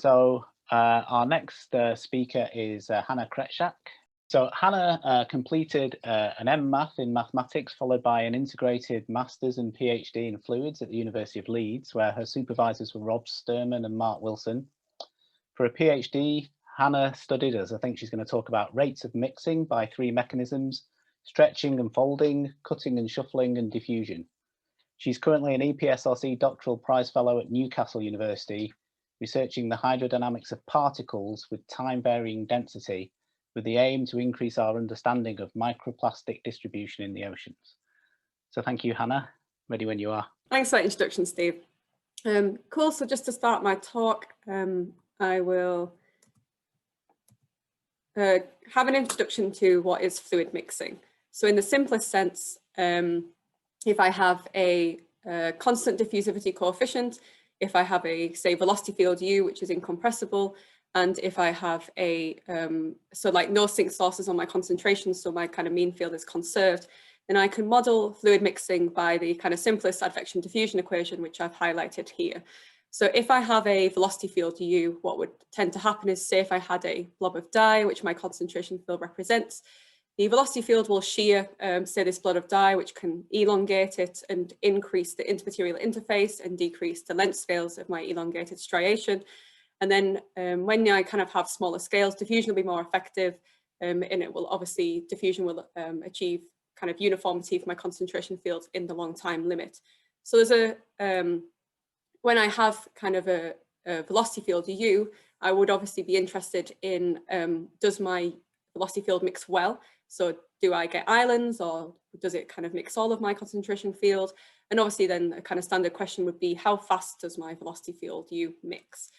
So our next speaker is Hannah Kretschak. So Hannah completed an M.Math in mathematics, followed by an integrated master's and PhD in fluids at the University of Leeds, where her supervisors were Rob Sturman and Mark Wilson. For a PhD, Hannah studied, as I think she's going to talk about, rates of mixing by three mechanisms: stretching and folding, cutting and shuffling, and diffusion. She's currently an EPSRC Doctoral Prize Fellow at Newcastle University, researching the hydrodynamics of particles with time-varying density, with the aim to increase our understanding of microplastic distribution in the oceans. So thank you, Hannah. Ready when you are. Thanks for that introduction, Steve. Cool, so just to start my talk, I will have an introduction to what is fluid mixing. So in the simplest sense, if I have a constant diffusivity coefficient, if I have a, say, velocity field U, which is incompressible, and if I have a, so like no sink sources on my concentration, so my kind of mean field is conserved, then I can model fluid mixing by the kind of simplest advection diffusion equation, which I've highlighted here. So if I have a velocity field U, what would tend to happen is, say if I had a blob of dye, which my concentration field represents, the velocity field will shear, say, this blob of dye, which can elongate it and increase the intermaterial interface and decrease the length scales of my elongated striation. And then when I kind of have smaller scales, diffusion will be more effective, and it will obviously, diffusion will achieve kind of uniformity for my concentration fields in the long time limit. So there's a, when I have kind of a velocity field U, I would obviously be interested in, does my velocity field mix well? So do I get islands, or does it kind of mix all of my concentration field? And obviously then a kind of standard question would be, how fast does my velocity field U mix?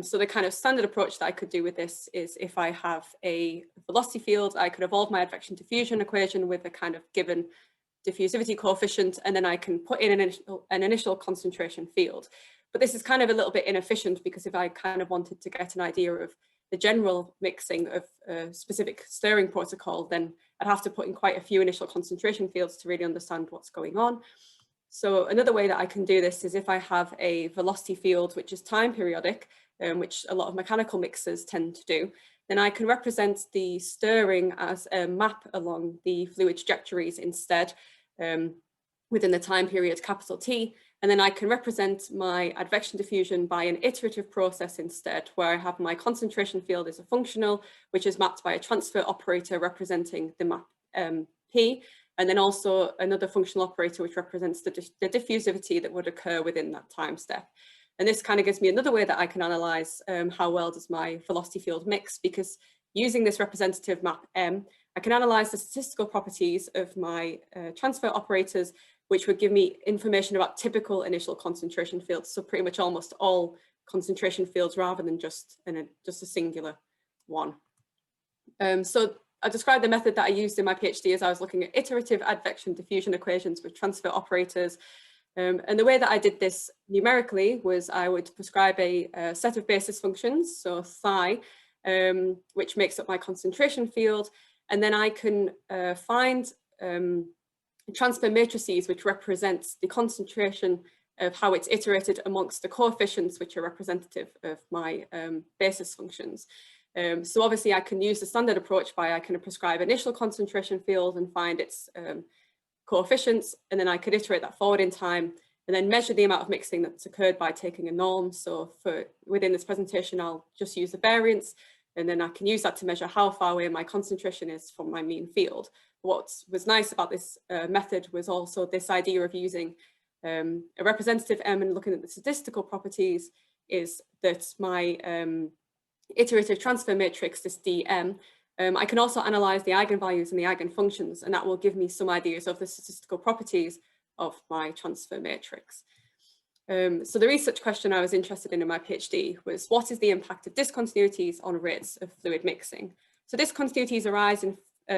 So the kind of standard approach that I could do with this is, if I have a velocity field, I could evolve my advection diffusion equation with a kind of given diffusivity coefficient, and then I can put in an initial concentration field. But this is kind of a little bit inefficient, because if I kind of wanted to get an idea of the general mixing of a specific stirring protocol, then I'd have to put in quite a few initial concentration fields to really understand what's going on. So another way that I can do this is, if I have a velocity field which is time periodic, which a lot of mechanical mixers tend to do, then I can represent the stirring as a map along the fluid trajectories instead, within the time period capital T. And then I can represent my advection diffusion by an iterative process instead, where I have my concentration field as a functional, which is mapped by a transfer operator representing the map P, and then also another functional operator which represents the diffusivity that would occur within that time step. And this kind of gives me another way that I can analyze how well does my velocity field mix, because using this representative map M, I can analyze the statistical properties of my transfer operators, which would give me information about typical initial concentration fields. So pretty much almost all concentration fields, rather than just a singular one. So I described the method that I used in my PhD as I was looking at iterative advection diffusion equations with transfer operators. And the way that I did this numerically was, I would prescribe a set of basis functions, so psi, which makes up my concentration field. And then I can find transfer matrices which represents the concentration of how it's iterated amongst the coefficients which are representative of my basis functions. So obviously I can use the standard approach by, I can prescribe initial concentration field and find its coefficients, and then I could iterate that forward in time and then measure the amount of mixing that's occurred by taking a norm. So within this presentation, I'll just use the variance, and then I can use that to measure how far away my concentration is from my mean field. What was nice about this method was also this idea of using a representative M and looking at the statistical properties, is that my iterative transfer matrix, this DM, I can also analyze the eigenvalues and the eigenfunctions, and that will give me some ideas of the statistical properties of my transfer matrix. So the research question I was interested in my PhD was, what is the impact of discontinuities on rates of fluid mixing? So discontinuities arise in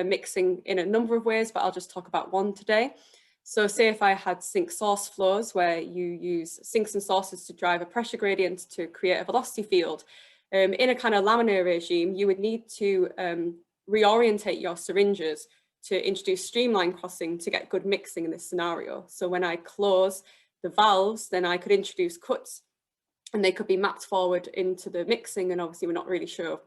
mixing in a number of ways, but I'll just talk about one today. So say if I had sink source flows, where you use sinks and sources to drive a pressure gradient to create a velocity field, in a kind of laminar regime, you would need to reorientate your syringes to introduce streamline crossing to get good mixing in this scenario. So when I close the valves, then I could introduce cuts and they could be mapped forward into the mixing, and obviously we're not really sure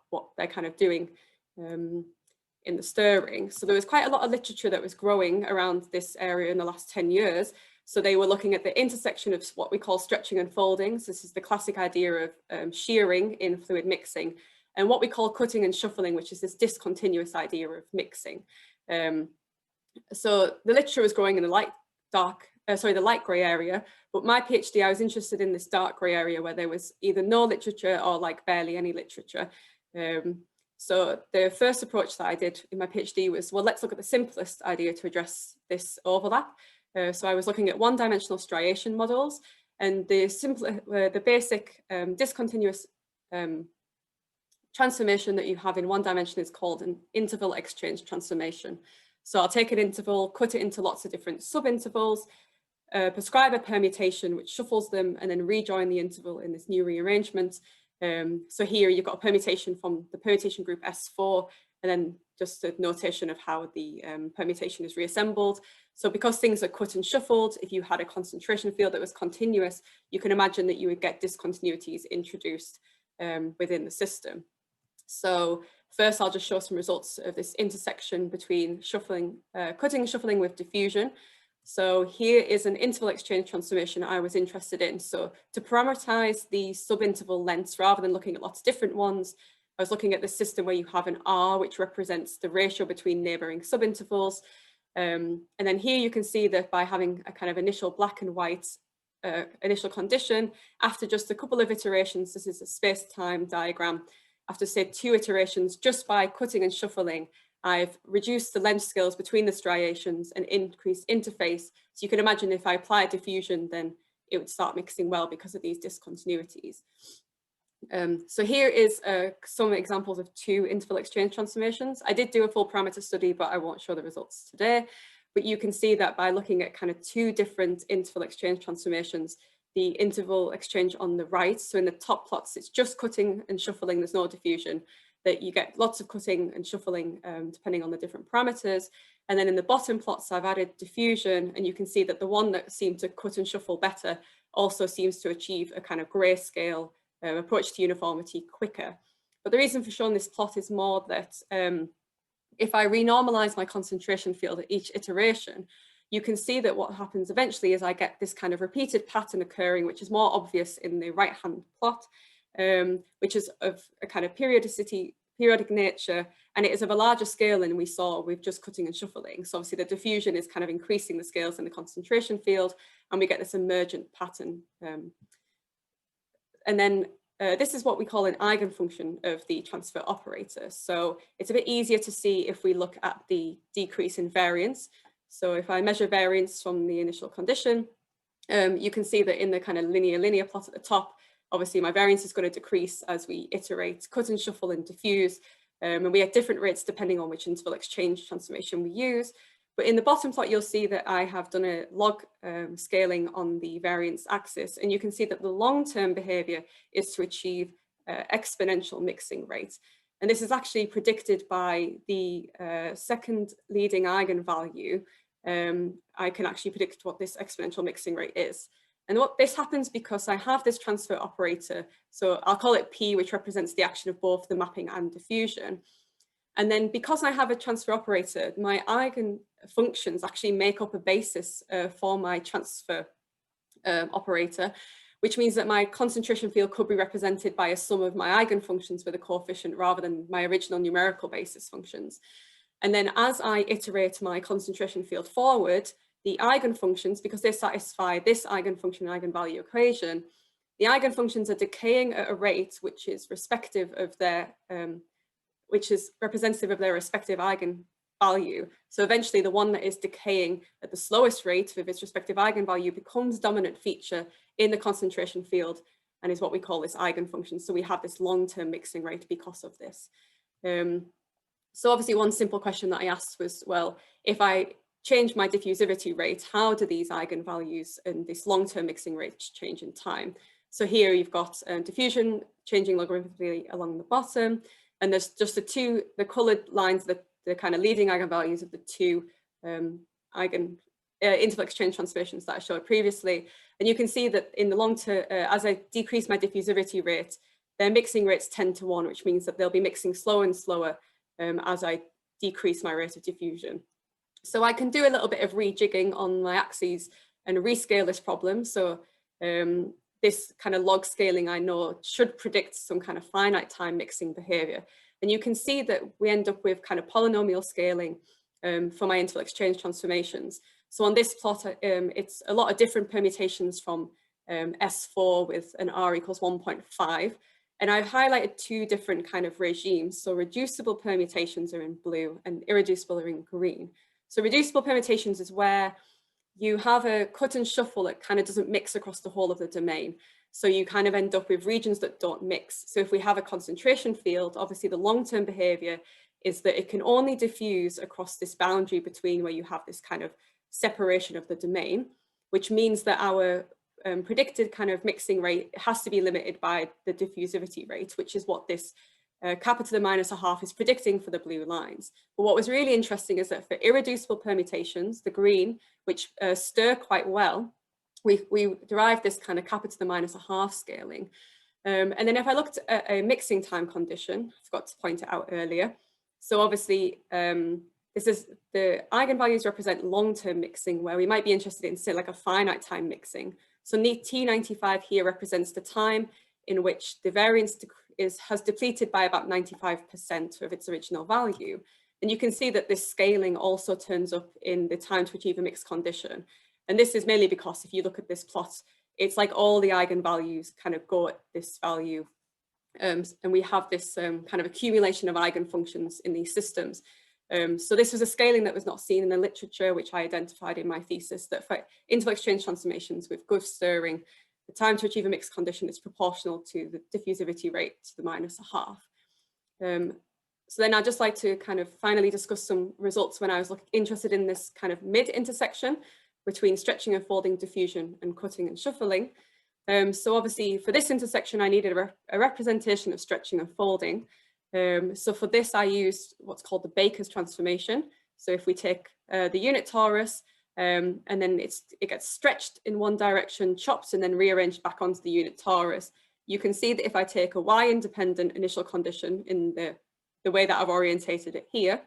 what they're kind of doing in the stirring. So there was quite a lot of literature that was growing around this area in the last 10 years. So they were looking at the intersection of what we call stretching and folding. So this is the classic idea of shearing in fluid mixing, and what we call cutting and shuffling, which is this discontinuous idea of mixing. So the literature was growing in the the light grey area, but my PhD, I was interested in this dark grey area where there was either no literature or like barely any literature. So the first approach that I did in my PhD was, well, let's look at the simplest idea to address this overlap. So I was looking at one-dimensional striation models, and the basic discontinuous transformation that you have in one dimension is called an interval exchange transformation. So I'll take an interval, cut it into lots of different subintervals, prescribe a permutation which shuffles them, and then rejoin the interval in this new rearrangement. So here you've got a permutation from the permutation group S4, and then just a notation of how the permutation is reassembled. So because things are cut and shuffled, if you had a concentration field that was continuous, you can imagine that you would get discontinuities introduced within the system. So first, I'll just show some results of this intersection between shuffling, cutting and shuffling with diffusion. So here is an interval exchange transformation I was interested in. So to parameterize the subinterval lengths, rather than looking at lots of different ones, I was looking at the system where you have an R, which represents the ratio between neighboring subintervals. And then here you can see that by having a kind of initial black and white initial condition, after just a couple of iterations, this is a space-time diagram, after say 2 iterations, just by cutting and shuffling, I've reduced the length scales between the striations and increased interface. So you can imagine if I apply diffusion, then it would start mixing well because of these discontinuities. So here is some examples of 2 interval exchange transformations. I did do a full parameter study, but I won't show the results today. But you can see that by looking at kind of 2 different interval exchange transformations, the interval exchange on the right, so in the top plots, it's just cutting and shuffling, there's no diffusion, that you get lots of cutting and shuffling depending on the different parameters. And then in the bottom plots, I've added diffusion, and you can see that the one that seemed to cut and shuffle better also seems to achieve a kind of grayscale approach to uniformity quicker. But the reason for showing this plot is more that if I renormalize my concentration field at each iteration, you can see that what happens eventually is I get this kind of repeated pattern occurring, which is more obvious in the right-hand plot, which is of a kind of periodic nature, and it is of a larger scale than we saw with just cutting and shuffling. So obviously the diffusion is kind of increasing the scales in the concentration field, and we get this emergent pattern. And then this is what we call an eigenfunction of the transfer operator. So it's a bit easier to see if we look at the decrease in variance. So if I measure variance from the initial condition, you can see that in the kind of linear plot at the top, obviously my variance is going to decrease as we iterate, cut and shuffle and diffuse. And we have different rates depending on which interval exchange transformation we use. But in the bottom plot, you'll see that I have done a log scaling on the variance axis, and you can see that the long-term behavior is to achieve exponential mixing rates. And this is actually predicted by the second leading eigenvalue. I can actually predict what this exponential mixing rate is. And what this happens because I have this transfer operator. So I'll call it P, which represents the action of both the mapping and diffusion. And then because I have a transfer operator, my eigenfunctions actually make up a basis for my transfer operator, which means that my concentration field could be represented by a sum of my eigenfunctions with a coefficient rather than my original numerical basis functions. And then as I iterate my concentration field forward, the eigenfunctions, because they satisfy this eigenfunction eigenvalue equation, the eigenfunctions are decaying at a rate which is respective of their which is representative of their respective eigenvalue. So eventually the one that is decaying at the slowest rate with its respective eigenvalue becomes dominant feature in the concentration field and is what we call this eigenfunction. So we have this long-term mixing rate because of this. So obviously one simple question that I asked was, well, if I change my diffusivity rate, how do these eigenvalues and this long-term mixing rate change in time? So here you've got diffusion changing logarithmically along the bottom, and there's just the colored lines, the kind of leading eigenvalues of the 2 interval exchange transformations that I showed previously. And you can see that in the long term, as I decrease my diffusivity rate, their mixing rates 10 to 1, which means that they'll be mixing slower and slower as I decrease my rate of diffusion. So I can do a little bit of rejigging on my axes and rescale this problem. So this kind of log scaling, I know, should predict some kind of finite time mixing behavior. And you can see that we end up with kind of polynomial scaling for my interval exchange transformations. So on this plot, it's a lot of different permutations from S4 with an R equals 1.5. And I've highlighted two different kind of regimes. So reducible permutations are in blue and irreducible are in green. So reducible permutations is where you have a cut and shuffle that kind of doesn't mix across the whole of the domain. So you kind of end up with regions that don't mix. So if we have a concentration field, obviously the long-term behavior is that it can only diffuse across this boundary between where you have this kind of separation of the domain, which means that our predicted kind of mixing rate has to be limited by the diffusivity rate, which is what this kappa to the minus a half is predicting for the blue lines. But what was really interesting is that for irreducible permutations, the green, which stir quite well, we derived this kind of kappa to the minus a half scaling. And then if I looked at a mixing time condition, I forgot to point it out earlier. So obviously, this is the eigenvalues represent long-term mixing, where we might be interested in, say, like a finite time mixing. So T95 here represents the time in which the variance has depleted by about 95% of its original value. And you can see that this scaling also turns up in the time to achieve a mixed condition. And this is mainly because if you look at this plot, it's like all the eigenvalues kind of go at this value. And we have this kind of accumulation of eigenfunctions in these systems. So this was a scaling that was not seen in the literature, which I identified in my thesis, that for interval exchange transformations with good stirring, the time to achieve a mixed condition is proportional to the diffusivity rate to the minus a half. So then I'd just like to kind of finally discuss some results when I was interested in this kind of mid intersection between stretching and folding, diffusion, and cutting and shuffling. So obviously for this intersection, I needed a representation of stretching and folding. So for this, I used what's called the Baker's transformation. So if we take the unit torus, and then it gets stretched in one direction, chopped, and then rearranged back onto the unit torus, you can see that if I take a y-independent initial condition in the way that I've orientated it here,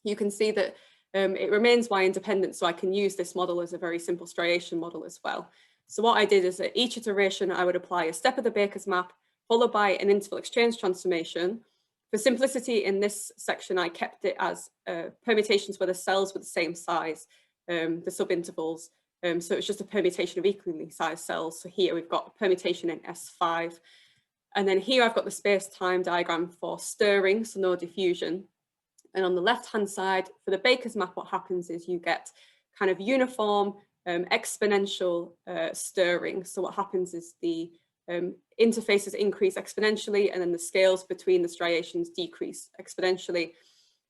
you can see that it remains y-independent, so I can use this model as a very simple striation model as well. So what I did is at each iteration, I would apply a step of the Baker's map, followed by an interval exchange transformation. For simplicity in this section, I kept it as permutations where the cells were the same size, the subintervals. So it's just a permutation of equally sized cells. So here we've got a permutation in S5. And then here I've got the space-time diagram for stirring, so no diffusion. And on the left-hand side, for the Baker's map, what happens is you get kind of uniform exponential stirring. So what happens is the interfaces increase exponentially, and then the scales between the striations decrease exponentially.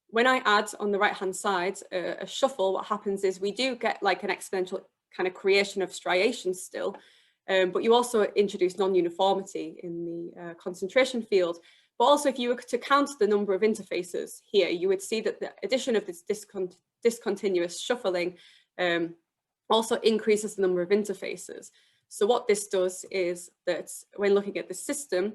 When I add on the right-hand side a shuffle, what happens is we do get like an exponential kind of creation of striations still, but you also introduce non-uniformity in the concentration field. But also, if you were to count the number of interfaces here, you would see that the addition of this discontinuous shuffling also increases the number of interfaces. So what this does is that when looking at the system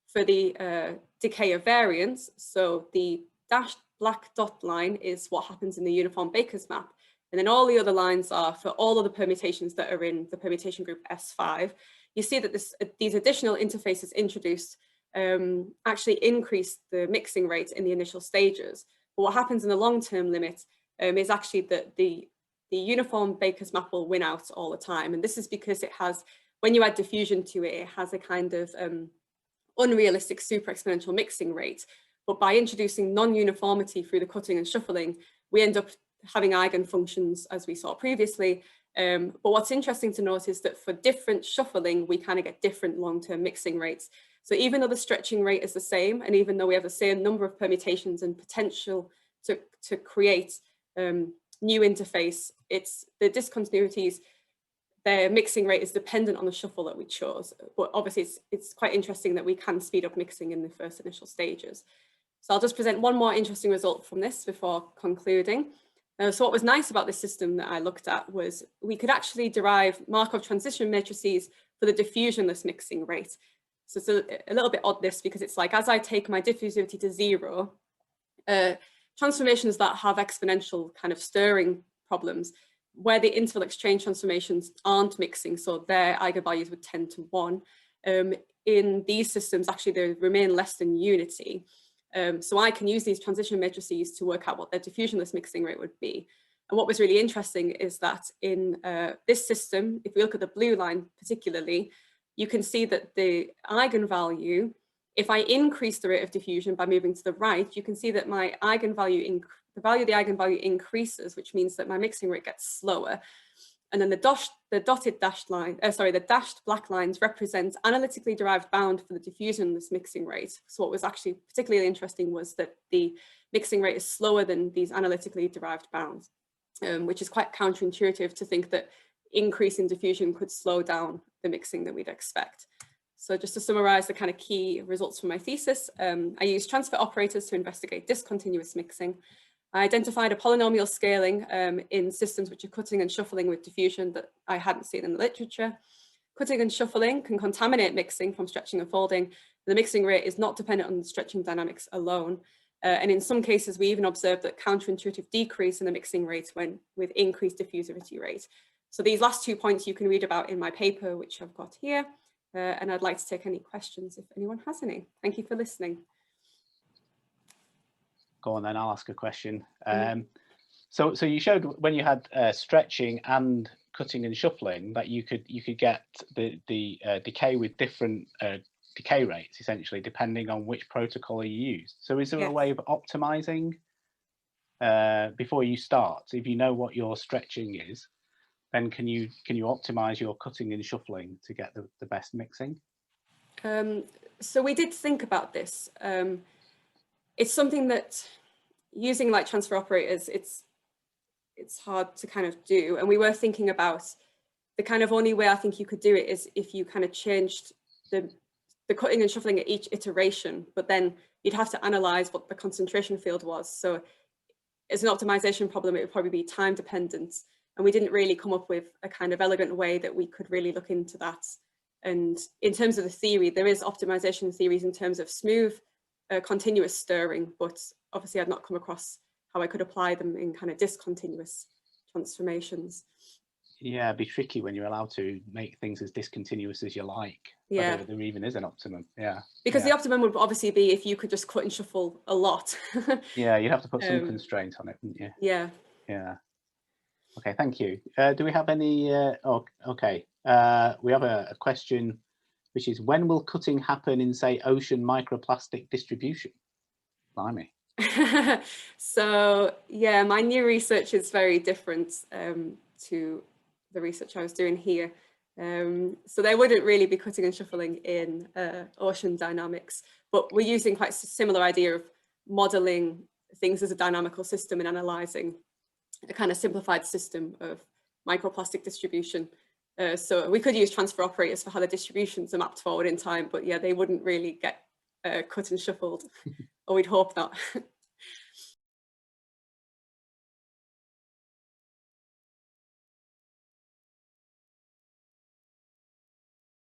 for the decay of variance, so the dashed black dot line is what happens in the uniform Baker's map. And then all the other lines are for all of the permutations that are in the permutation group S5. You see that these additional interfaces introduced actually increase the mixing rate in the initial stages. But what happens in the long-term limit is actually that the uniform Baker's map will win out all the time. And this is because it has, when you add diffusion to it, it has a kind of unrealistic super exponential mixing rate. But by introducing non-uniformity through the cutting and shuffling, we end up having eigenfunctions as we saw previously. But what's interesting to note is that for different shuffling, we kind of get different long-term mixing rates. So even though the stretching rate is the same, and even though we have the same number of permutations and potential to create new interface, it's the discontinuities, their mixing rate is dependent on the shuffle that we chose. But obviously it's quite interesting that we can speed up mixing in the first initial stages. So I'll just present one more interesting result from this before concluding. So what was nice about this system that I looked at was we could actually derive Markov transition matrices for the diffusionless mixing rate. So it's a little bit odd this, because it's like, as I take my diffusivity to 0, transformations that have exponential kind of stirring problems, where the interval exchange transformations aren't mixing, so their eigenvalues would tend to 1. In these systems, actually, they remain less than unity. So I can use these transition matrices to work out what their diffusionless mixing rate would be. And what was really interesting is that in this system, if we look at the blue line particularly, you can see that the eigenvalue, if I increase the rate of diffusion by moving to the right, you can see that my eigenvalue, the value of the eigenvalue increases, which means that my mixing rate gets slower. And then the dotted dashed line, the dashed black lines represent analytically derived bound for the diffusionless mixing rate. So what was actually particularly interesting was that the mixing rate is slower than these analytically derived bounds, which is quite counterintuitive to think that increasing diffusion could slow down the mixing that we'd expect. So just to summarize the kind of key results from my thesis, I used transfer operators to investigate discontinuous mixing. I identified a polynomial scaling in systems which are cutting and shuffling with diffusion that I hadn't seen in the literature. Cutting and shuffling can contaminate mixing from stretching and folding. The mixing rate is not dependent on the stretching dynamics alone. And in some cases, we even observed that counterintuitive decrease in the mixing rate when with increased diffusivity rate. So these last 2 points you can read about in my paper, which I've got here. And I'd like to take any questions if anyone has any. Thank you for listening. Go on then, I'll ask a question. So you showed when you had stretching and cutting and shuffling that you could get the decay with different decay rates, essentially, depending on which protocol you use. So is there a way of optimizing before you start? If you know what your stretching is, then can you optimize your cutting and shuffling to get the best mixing? So we did think about this. It's something that using like transfer operators, it's hard to kind of do. And we were thinking about the kind of only way I think you could do it is if you kind of changed the cutting and shuffling at each iteration, but then you'd have to analyze what the concentration field was. So as an optimization problem, it would probably be time dependent. And we didn't really come up with a kind of elegant way that we could really look into that. And in terms of the theory, there is optimization theories in terms of smooth, continuous stirring, but obviously I've not come across how I could apply them in kind of discontinuous transformations. Yeah, it'd be tricky when you're allowed to make things as discontinuous as you like. Yeah, whether there even is an optimum. Yeah, because the optimum would obviously be if you could just cut and shuffle a lot. Yeah, you'd have to put some constraint on it, wouldn't you? Yeah. Yeah. Okay, thank you. Do we have any? Oh, okay. We have a question, which is, when will cutting happen in, say, ocean microplastic distribution? Blimey. So yeah, my new research is very different to the research I was doing here. So there wouldn't really be cutting and shuffling in ocean dynamics, but we're using quite a similar idea of modeling things as a dynamical system and analyzing a kind of simplified system of microplastic distribution. So we could use transfer operators for how the distributions are mapped forward in time, but yeah, they wouldn't really get cut and shuffled, or we'd hope not.